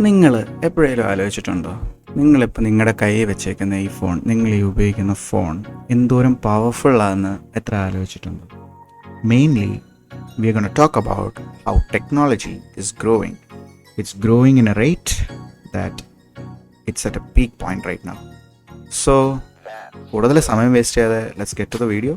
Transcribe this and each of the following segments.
നിങ്ങൾ എപ്പോഴേലും ആലോചിച്ചിട്ടുണ്ടോ, നിങ്ങളിപ്പോൾ നിങ്ങളുടെ കയ്യിൽ വെച്ചേക്കുന്ന ഈ ഫോൺ, നിങ്ങൾ ഈ ഉപയോഗിക്കുന്ന ഫോൺ എന്തോരം പവർഫുള്ളാണെന്ന് എത്ര ആലോചിച്ചിട്ടുണ്ടോ? Mainly we are gonna talk about how technology is growing. It's growing in a rate that it's at a peak point right now. So കൂടുതൽ സമയം വേസ്റ്റ് ചെയ്യാതെ let's get to the video.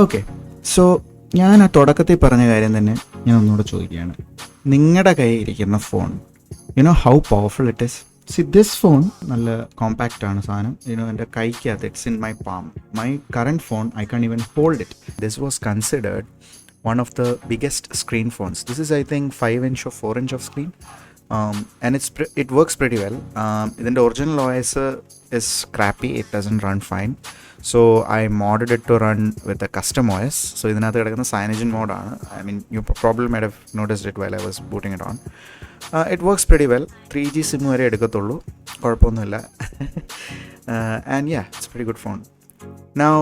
Okay, so ഞാൻ ആ തുടക്കത്തിൽ പറഞ്ഞ കാര്യം തന്നെ ഞാൻ ഒന്നുകൂടെ ചോദിക്കുകയാണ്. നിങ്ങളുടെ കയ്യിൽ ഇരിക്കുന്ന phone, you know how powerful it is. This phone നല്ല കോമ്പാക്റ്റ് ആണ് സാധനം. എൻ്റെ കൈക്കകത്ത് it's in my palm. My current phone I can't even hold it. This was considered one of the biggest screen phones. This is, I think, 5-inch or 4-inch of screen, and it works pretty well. The original OS is crappy. It doesn't run fine, so I modded it to run with a custom OS. So ഇതിനകത്ത് കിടക്കുന്ന cyanogen mode ആണ്. I mean, you probably might have noticed it while I was booting it on. It works pretty well. 3G SIM വരെ എടുക്കത്തുള്ളൂ, കുഴപ്പമൊന്നുമില്ല. And yeah, it's a pretty good phone. Now,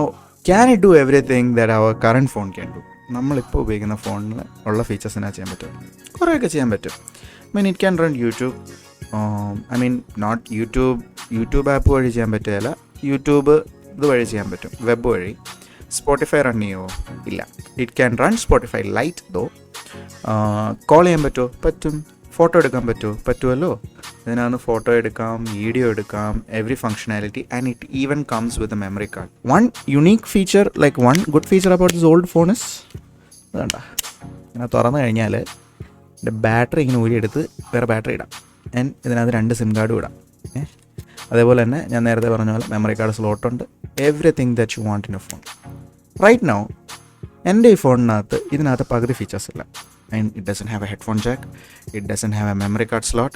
can it do everything that our current phone can do? നമ്മളിപ്പോൾ ഉപയോഗിക്കുന്ന ഫോണിൽ ഉള്ള features എന്നാ ചെയ്യാൻ പറ്റും? കുറേയൊക്കെ ചെയ്യാൻ പറ്റും. It can run YouTube. Not YouTube app വഴി ചെയ്യാൻ പറ്റുകയില്ല. യൂട്യൂബ് ഇത് വഴി ചെയ്യാൻ പറ്റും, വെബ് വഴി. സ്പോട്ടിഫൈ റൺ ചെയ്യുമോ? ഇല്ല. It can run Spotify Lite though. Call ചെയ്യാൻ പറ്റുമോ? പറ്റും. ഫോട്ടോ എടുക്കാൻ പറ്റുമോ? പറ്റുമല്ലോ. ഇതിനകത്ത് ഫോട്ടോ എടുക്കാം, വീഡിയോ എടുക്കാം, every functionality, and it even comes with a memory card. One unique feature, like one good feature about this old phone is, വേണ്ട, ഇങ്ങനെ തുറന്നു കഴിഞ്ഞാൽ ഇതിൻ്റെ ബാറ്ററി ഇങ്ങനെ ഊരിയെടുത്ത് വേറെ ബാറ്ററി ഇടാം. ആൻഡ് ഇതിനകത്ത് 2 സിം കാർഡും ഇടാം. അതേപോലെ തന്നെ ഞാൻ നേരത്തെ പറഞ്ഞ പോലെ മെമ്മറി കാർഡ് സ്ലോട്ടുണ്ട്. Everything that you want in a phone. Right now എൻ്റെ ഈ ഫോണിനകത്ത് ഇതിനകത്ത് പകുതി ഫീച്ചേഴ്സ് ഇല്ല. And it doesn't have a headphone jack, it doesn't have a memory card slot,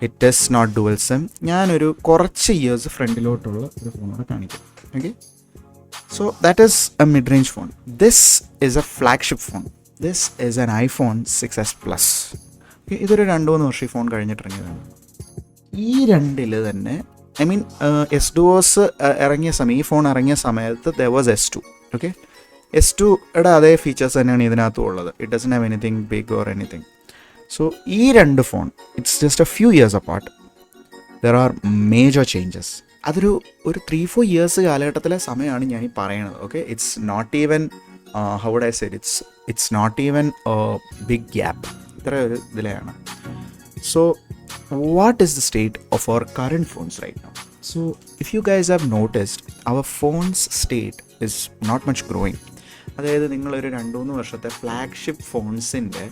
it does not dual SIM. ഞാനൊരു കുറച്ച് years ഫ്രണ്ടിലോട്ടുള്ള ഒരു ഫോണോടെ കാണിക്കാം. Okay, so that is A mid range phone. This is A flagship phone. This is an iPhone 6s Plus. Okay, ഇതൊരു 2-3 വർഷം ഈ phone കഴിഞ്ഞിട്ടിറങ്ങിയതാണ്. ഈ രണ്ടിൽ തന്നെ S2OS ഇറങ്ങിയ സമയം, ഈ ഫോൺ ഇറങ്ങിയ സമയത്ത് there was S2. ഓക്കെ, S2യുടെ അതേ ഫീച്ചേഴ്സ് തന്നെയാണ് ഇതിനകത്തും ഉള്ളത്. It doesn't have anything big or anything. So ഈ രണ്ട് phone, it's just a few years apart. There are major changes. അതൊരു 3-4 ഇയേഴ്സ് കാലഘട്ടത്തിലെ സമയമാണ് ഞാൻ ഈ പറയണത്. Okay, it's not even how would I say, it's not even big gap. ഇത്ര ഒരു ഇതിലെയാണ്. So what is the state of our current phones right now? So if you guys have noticed, our phone's state is not much growing. അതായത് നിങ്ങളൊരു 2-3 വർഷത്തെ flagship ഫോൺസിൻ്റെ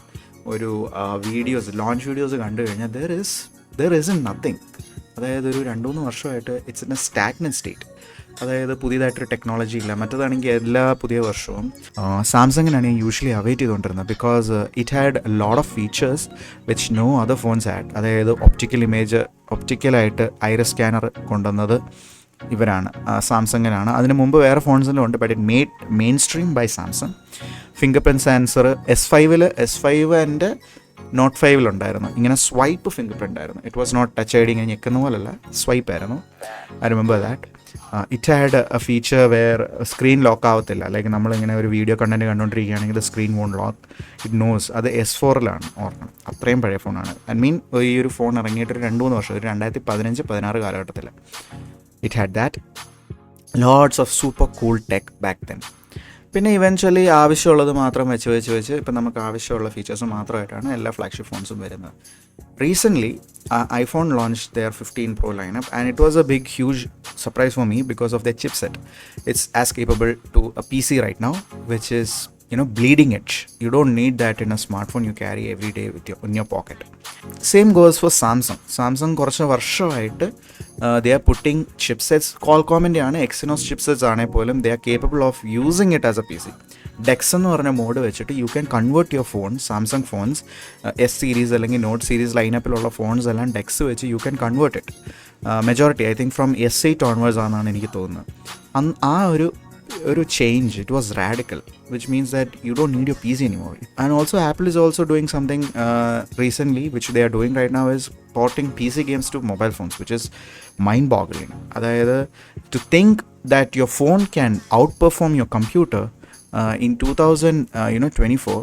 ഒരു launch videos കണ്ടു കഴിഞ്ഞാൽ there isn't nothing. അതായത് ഒരു 2-3 വർഷമായിട്ട് it's in A stagnant state. അതായത് പുതിയതായിട്ടൊരു ടെക്നോളജി ഇല്ല. മറ്റേതാണെങ്കിൽ എല്ലാ പുതിയ വർഷവും സാംസങ്ങിനാണ് ഞാൻ യൂഷ്വലി അവൈറ്റ് ചെയ്തുകൊണ്ടിരുന്നത്, because it had a lot of features which no other phones had. അതായത് ഒപ്റ്റിക്കലായിട്ട് ഐറിസ് സ്കാനർ കൊണ്ടുവന്നത് ഇവരാണ്, സാംസങ്ങിനാണ്. അതിന് മുമ്പ് വേറെ ഫോൺസിലും ഉണ്ട്, but it made mainstream by Samsung. Fingerprint sensor S5 and note 5 ഉണ്ടായിരുന്നു. ഇങ്ങനെ സ്വൈപ്പ് ഫിംഗർ പ്രിൻ്റ് ആയിരുന്നു. It was not touch ID, ഇങ്ങനെ ഞെക്കുന്ന പോലല്ല, സ്വൈപ്പ് ആയിരുന്നു. I remember that. It had a feature where screen lock ആവത്തില്ല. Like നമ്മളിങ്ങനെ ഒരു വീഡിയോ കണ്ടൻറ്റ് കണ്ടുകൊണ്ടിരിക്കുകയാണെങ്കിൽ screen won't lock, it knows. അത് S4 ഓർക്കണം, അത്രയും പഴയ ഫോണാണ്. ഈ ഒരു ഫോൺ ഇറങ്ങിയിട്ട് ഒരു 2-3 വർഷം, ഒരു 2015-16 കാലഘട്ടത്തിൽ it had that. Lots of super cool tech back then. പിന്നെ ഇവൻച്വലി ആവശ്യമുള്ളത് മാത്രം വെച്ച് ഇപ്പം നമുക്ക് ആവശ്യമുള്ള ഫീച്ചേഴ്സ് മാത്രമായിട്ടാണ് എല്ലാ ഫ്ലാഗ്ഷിപ്പ് ഫോൺസും വരുന്നത്. Recently iPhone launched their 15 Pro lineup, and it was a huge surprise for me because of their chipset. It's as capable to a PC right now, which is bleeding edge. You don't need that in a smartphone you carry every day in your pocket. Same goes for Samsung കുറച്ച് വർഷമായിട്ട് they are putting chipsets, Qualcommൻ്റെ ആണ്, Exynos chipsets ആണെങ്കിൽ പോലും they are capable of using it as a PC. Dex എന്ന് പറഞ്ഞ mode വെച്ചിട്ട് you can convert your phone. Samsung phones S series അല്ലെങ്കിൽ not series ലൈനപ്പിലുള്ള phones എല്ലാം ഡെക്സ് വെച്ച് you can convert it. Majority I think from S8 onwards ആണെന്നാണ് എനിക്ക് തോന്നുന്നത്. ആ ഒരു change, it was radical, which means that you don't need your PC anymore. And also Apple is also doing something recently, which they are doing right now, is porting PC games to mobile phones, which is mind boggling. അതായത് to think that your phone can outperform your computer in 2024,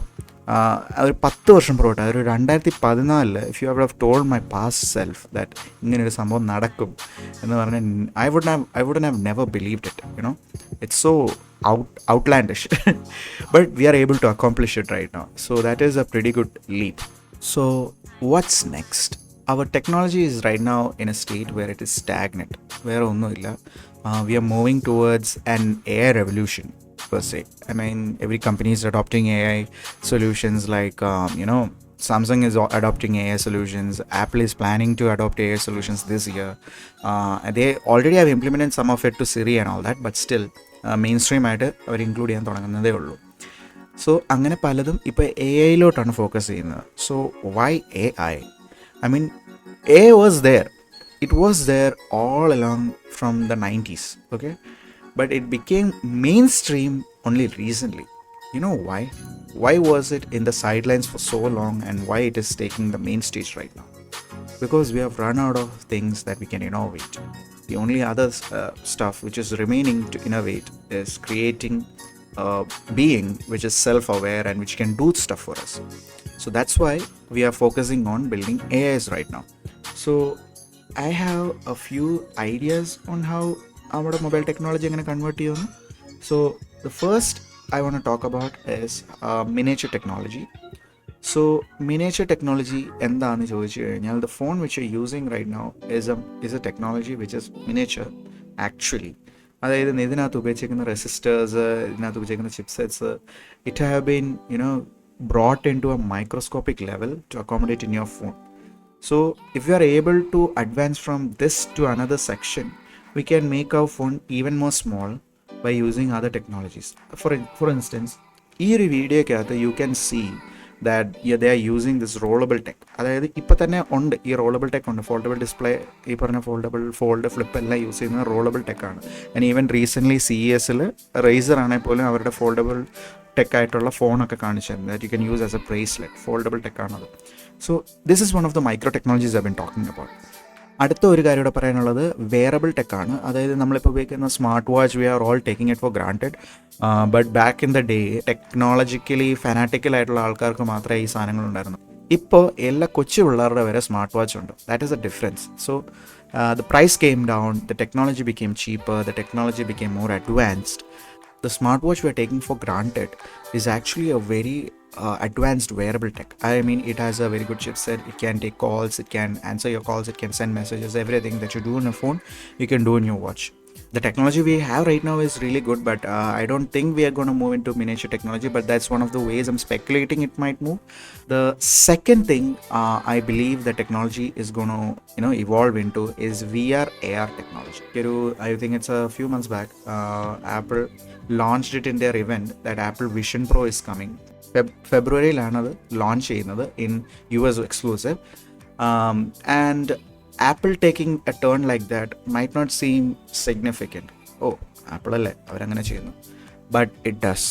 ഒരു 10 വർഷം പുറകോട്ട്, അതൊരു 2014, if you have told my past self that ഇങ്ങനെയൊരു സംഭവം നടക്കും എന്ന് പറഞ്ഞാൽ I wouldn't have never believed it, it's so outlandish. But we are able to accomplish it right now, so that is a pretty good leap. So what's next? Our technology is right now in a state where it is stagnant. Where we are moving towards an AI revolution per se. I mean, every company is adopting AI solutions, like Samsung is adopting AI solutions. Apple is planning to adopt AI solutions this year. They already have implemented some of it to Siri and all that, but still mainstream ആയിട്ട് അവർ include ചെയ്യാൻ തുടങ്ങുന്നതേ ഉള്ളൂ. So അങ്ങനെ പലതും ഇപ്പോൾ A ഐയിലോട്ടാണ് focus ചെയ്യുന്നത്. So why A I? I mean, AI was there. It was there all along from the 90s, okay? But it became mainstream only recently. You know why? Why was it in the sidelines for so long, and why it is taking the main stage right now? Because we have run out of things that we can innovate. The only other stuff which is remaining to innovate is creating a being which is self-aware and which can do stuff for us. So that's why we are focusing on building AIs right now. So I have a few ideas on how our mobile technology can convert you. So the first I want to talk about is miniature technology. So miniature technology endanu choichu kayal, the phone which you're using right now is a technology which is miniature actually. അതായത് ഇതിനകത്ത് ഉപയോഗിച്ചിരിക്കുന്ന resistors, ഇതിനകത്ത് ഉപയോഗിച്ചിരിക്കുന്ന chipsets, it have been brought into a microscopic level to accommodate in your phone. So if you are able to advance from this to another section, we can make our phone even more small by using other technologies. For instance, ഈ ഒരു വീഡിയോക്കകത്ത് you can see that they are using this rollable tech. അതായത് ഇപ്പോൾ തന്നെ ഉണ്ട് ഈ rollable tech ഉണ്ട്. Foldable display, ഈ പറഞ്ഞ ഫോൾഡ് ഫ്ലിപ്പ് എല്ലാം യൂസ് ചെയ്യുന്നത് റോളബിൾ ടെക്കാണ്. ആൻഡ് ഈവൻ റീസെൻ്റ്ലി CES-ൽ റേസർ ആണെങ്കിൽ പോലും അവരുടെ ഫോൾഡബിൾ ടെക് ആയിട്ടുള്ള ഫോണൊക്കെ കാണിച്ചിരുന്നത് that you can use as a bracelet. Foldable ടെക്കാണത്. So this is one of the micro technologies I been talking about. അടുത്ത ഒരു കാര്യം ഇവിടെ പറയാനുള്ളത് വെയറബിൾ ടെക്കാണ്. അതായത് നമ്മളിപ്പോൾ ഉപയോഗിക്കുന്ന smart watch, we are all taking it for granted. But back in the day technologically ഫനാറ്റിക്കലായിട്ടുള്ള ആൾക്കാർക്ക് മാത്രമേ ഈ സാധനങ്ങളുണ്ടായിരുന്നു. ഇപ്പോൾ എല്ലാ കൊച്ചു പിള്ളേരുടെ വരെ സ്മാർട്ട് വാച്ച് ഉണ്ട്. That is a difference. So the price came down, the technology became cheaper, the technology became more advanced. The smartwatch we are taking for granted is actually a very advanced wearable tech. I mean, it has a very good chipset. It can take calls, it can answer your calls, it can send messages. Everything that you do on a phone, you can do in your watch. The technology we have right now is really good, but I don't think we are going to move into miniature technology, but that's one of the ways I'm speculating it might move. The second thing I believe the technology is going to evolve into is VR AR technology. I think it's a few months back, Apple launched it in their event that Apple Vision Pro is coming. ഫെബ്രുവരിയിലാണ് അത് launch ചെയ്യുന്നത് in US exclusive. And Apple taking a turn like that might not seem significant. Oh, Apple alle avarangane cheyunu, but it does.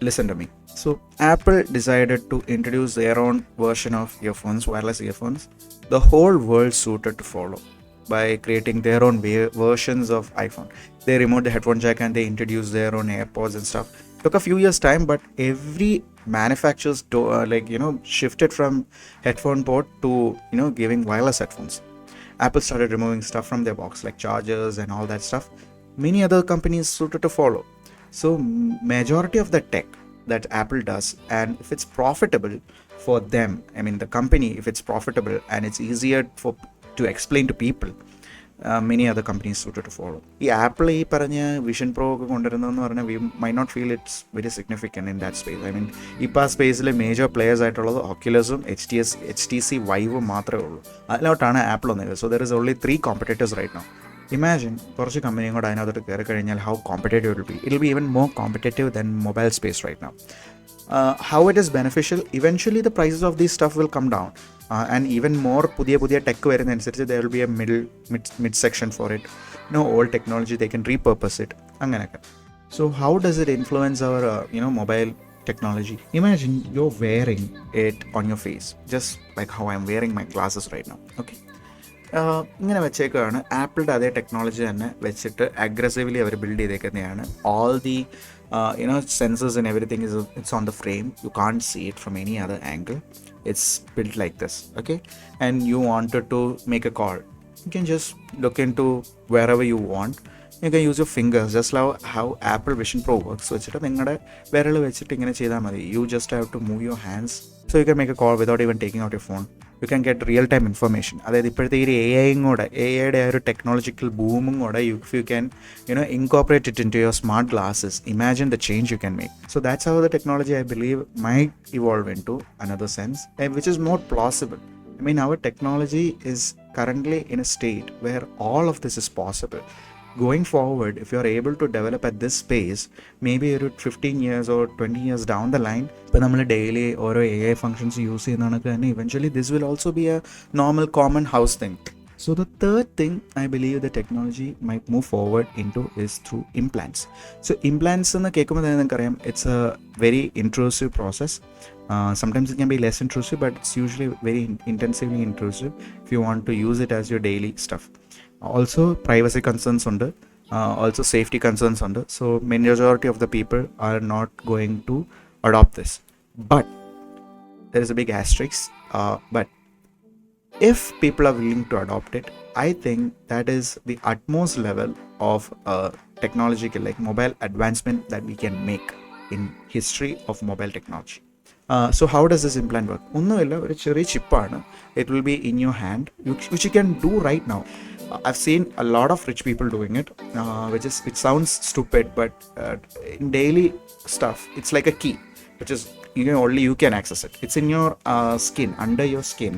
Listen to me. So Apple decided to introduce their own version of earphones, wireless earphones. The whole world suited to follow by creating their own versions of iPhone. They removed the headphone jack and they introduced their own AirPods and stuff. Took a few years time, but every manufacturers shifted from headphone port to giving wireless headphones. Apple started removing stuff from their box like chargers and all that stuff. Many other companies suited to follow. So majority of the tech that Apple does, and if it's profitable for them, I mean the company, if it's profitable and it's easier to explain to people, many other companies suited to follow. ഈ Apple ഈ പറഞ്ഞ Vision Pro ഒക്കെ കൊണ്ടുവരുന്നതെന്ന് പറഞ്ഞാൽ we may not feel it's very significant in that space. I mean ഇപ്പോൾ ആ സ്പേസിൽ major players ആയിട്ടുള്ളത് ഒക്യുലസും HTC വൈവും മാത്രമേ ഉള്ളൂ. അതിലോട്ടാണ് ആപ്പിൾ വന്നത്. So there is only 3 competitors right now. Imagine കുറച്ച് കമ്പനിയും കൂടെ അതിനകത്തോട്ട് കയറി കഴിഞ്ഞാൽ how competitive it will be even more competitive than mobile space right now. How it is beneficial, eventually the prices of these stuff will come down, and even more പുതിയ tech വരുന്നതനുസരിച്ച് there will be a mid section for it. Old technology they can repurpose it അങ്ങനെയൊക്കെ. So how does it influence our mobile technology? Imagine you're wearing it on your face, just like how I'm wearing my glasses right now. Okay, ഇങ്ങനെ വെച്ചേക്കുകയാണ്. ആപ്പിളിൻ്റെ അതേ technology തന്നെ വെച്ചിട്ട് aggressively അവർ build ചെയ്തേക്കുന്നതാണ്. All the sensors and everything it's on the frame. You can't see it from any other angle. It's built like this, okay? And you wanted to make a call, you can just look into wherever you want. You can use your fingers, just how Apple Vision Pro works. വെച്ചിട്ട് നിങ്ങളുടെ വിരൽ വെച്ചിട്ട് ഇങ്ങനെ ചെയ്താൽ മതി. You just have to move your hands, so you can make a call without even taking out your phone. You can get real time information. അതായത് ഇപ്പോഴത്തെ ഈ എഐയും കൂടെ, എഐയുടെ ആ ഒരു ടെക്നോളജിക്കൽ ബൂമും കൂടെ if you can incorporate it into your smart glasses, imagine the change you can make. So that's how the technology, I believe, might evolve into another sense, which is more plausible. I mean, our technology is currently in a state where all of this is possible. Going forward, if you are able to develop at this pace, maybe 15 years or 20 years down the line, ഇപ്പോൾ നമ്മൾ daily ഓരോ AI functions use ചെയ്യുന്നതാണെങ്കിൽ തന്നെ eventually this will also be a normal common house thing. So the third thing I believe the technology might move forward into is through implants. So implants എന്ന് കേൾക്കുമ്പോൾ തന്നെ നിങ്ങൾക്കറിയാം, it's a very intrusive process. Sometimes it can be less intrusive, but it's usually very intensively intrusive if you want to use it as your daily stuff. Also privacy concerns ഉണ്ട്, also safety concerns ഉണ്ട്. So majority of the people are not going to adopt this, but there is a big asterisk, but if people are willing to adopt it, I think that is the utmost level of technological, like mobile advancement that we can make in history of mobile technology. So how does this implant work? ഒന്നുമില്ല, ഒരു ചെറിയ ചിപ്പാണ്. It will be in your hand, which you can do right now. I've seen a lot of rich people doing it, which sounds stupid, but in daily stuff, it's like a key, which is only you can access it. It's in your skin, under your skin,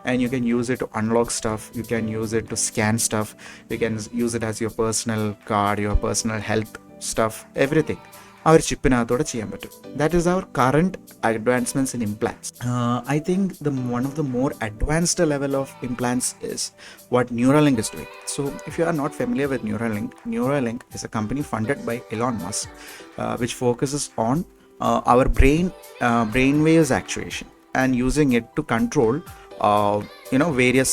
and you can use it to unlock stuff. You can use it to scan stuff. You can use it as your personal card, your personal health stuff, everything. ആ ഒരു ചിപ്പിനകത്തോടെ ചെയ്യാൻ പറ്റും. That is our current advancements in implants. I think one of the more advanced level of implants is what Neuralink is doing. So if you are not familiar with Neuralink is a company funded by Elon Musk, which focuses on our brain waves actuation and using it to control various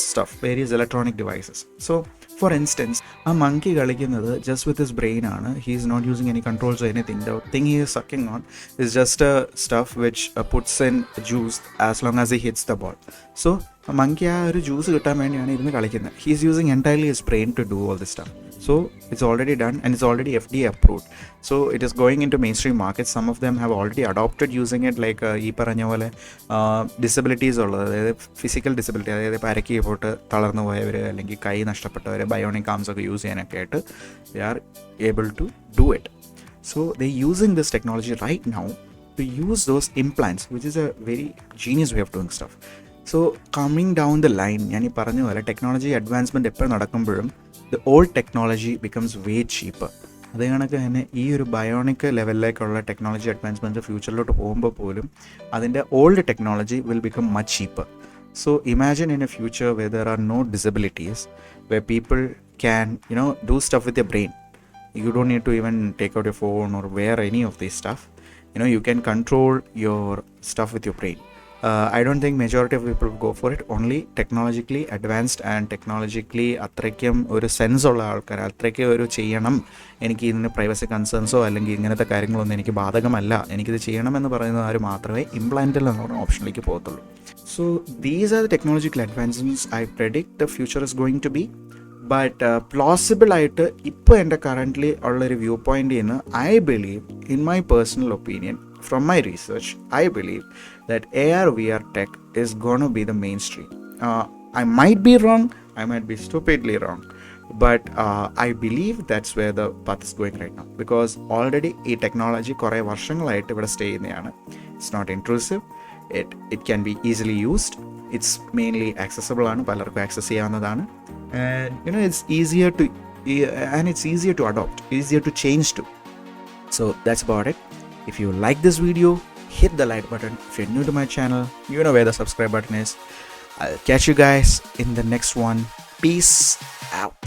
electronic devices. So for instance, a monkey കളിക്കുന്നത് just with his brain ആണ്. He is not using any controls or anything. The thing he is sucking on is just a stuff which puts in juice as long as he hits the ball. So a monkey ആ ഒരു juice കിട്ടാൻ വേണ്ടിയാണ് ഇരുന്ന് കളിക്കുന്നത്. He is using entirely his brain to do all this stuff. So it's already done and it's already FDA approved. So it is going into mainstream markets. Some of them have already adopted using it, like ഈ പറഞ്ഞ പോലെ disabilities ഉള്ളത്, അതായത് physical disability, അതായത് പരക്കി pot തളർന്നു പോയവർ അല്ലെങ്കിൽ കൈ നഷ്ടപ്പെട്ടവർ ബയോണിക് ആംസ് ഒക്കെ യൂസ് ചെയ്യാനൊക്കെ ആയിട്ട് they are able to do it. So they're using this technology right now to use those implants, which is a very genius way of doing stuff. So coming down the line, ഞാൻ ഈ പറഞ്ഞ പോലെ technology advancement എപ്പോഴും നടക്കുമ്പോഴും the old technology becomes way cheaper. അതേ കണക്ക് തന്നെ ഈ ഒരു ബയോണിക് ലെവലിലേക്കുള്ള ടെക്നോളജി അഡ്വാൻസ്മെൻറ്റ് ഫ്യൂച്ചറിലോട്ട് പോകുമ്പോൾ പോലും അതിൻ്റെ old technology will become much cheaper. So imagine in a future where there are no disabilities, where people can do stuff with their brain. You don't need to even take out your phone or wear any of this stuff. You can control your stuff with your brain. I don't think majority of people go for it. Only technologically advanced and technologically അത്രയ്ക്കും ഒരു sense ഉള്ള ആൾക്കാർ, അത്രയ്ക്ക് ഒരു ചെയ്യണം, എനിക്ക് ഇതിന് privacy കൺസേൺസോ അല്ലെങ്കിൽ ഇങ്ങനത്തെ കാര്യങ്ങളൊന്നും എനിക്ക് ബാധകമല്ല, എനിക്കിത് ചെയ്യണമെന്ന് പറയുന്നവർ മാത്രമേ ഇംപ്ലാന്റിൽ എന്ന് പറഞ്ഞ ഓപ്ഷനിലേക്ക് പോകത്തുള്ളൂ. So these are the technological advancements I predict the future is going to be. But plausible ആയിട്ട് ഇപ്പോൾ എൻ്റെ കറൻ്റ്ലി ഉള്ളൊരു വ്യൂ പോയിൻ്റിൽ നിന്ന് I believe, in my personal opinion, from my research, I believe that AR VR tech is going to be the mainstream. I might be wrong, I might be stupidly wrong, but I believe that's where the path is going right now, because already ഈ technology കുറേ വർഷങ്ങളായിട്ട് ഇവിടെ stay ചെയ്യുന്നതാണ്. It's not intrusive, it can be easily used, it's mainly accessible ആണ്, പലർക്കും access ചെയ്യാവുന്നതാണ്, and it's easier to adopt, easier to change to. So that's about it. If you like this video, hit the like button. If you're new to my channel, you know where the subscribe button is. I'll catch you guys in the next one. Peace out.